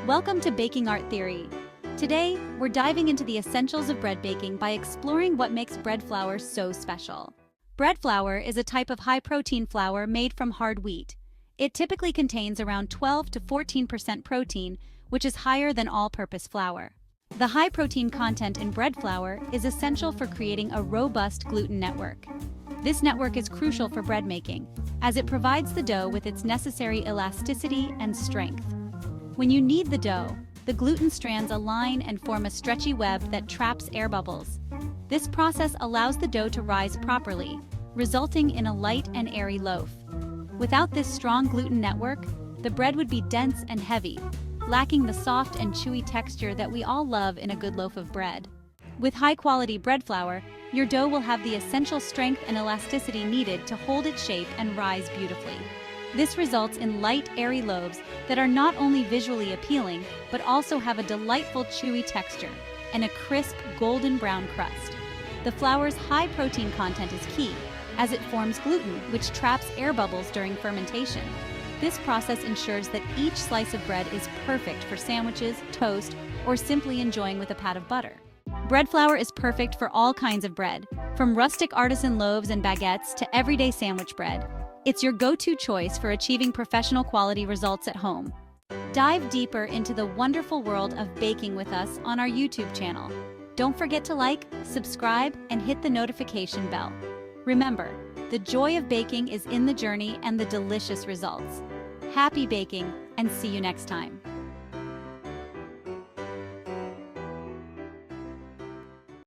Welcome to Baking Art Theory. Today, we're diving into the essentials of bread baking by exploring what makes bread flour so special. Bread flour is a type of high-protein flour made from hard wheat. It typically contains around 12 to 14% protein, which is higher than all-purpose flour. The high protein content in bread flour is essential for creating a robust gluten network. This network is crucial for bread making, as it provides the dough with its necessary elasticity and strength. When you knead the dough, the gluten strands align and form a stretchy web that traps air bubbles. This process allows the dough to rise properly, resulting in a light and airy loaf. Without this strong gluten network, the bread would be dense and heavy, lacking the soft and chewy texture that we all love in a good loaf of bread. With high-quality bread flour, your dough will have the essential strength and elasticity needed to hold its shape and rise beautifully. This results in light, airy loaves that are not only visually appealing, but also have a delightful chewy texture and a crisp, golden brown crust. The flour's high protein content is key, as it forms gluten, which traps air bubbles during fermentation. This process ensures that each slice of bread is perfect for sandwiches, toast, or simply enjoying with a pat of butter. Bread flour is perfect for all kinds of bread, from rustic artisan loaves and baguettes to everyday sandwich bread. It's your go-to choice for achieving professional quality results at home. Dive deeper into the wonderful world of baking with us on our YouTube channel. Don't forget to like, subscribe, and hit the notification bell. Remember, the joy of baking is in the journey and the delicious results. Happy baking, and see you next time.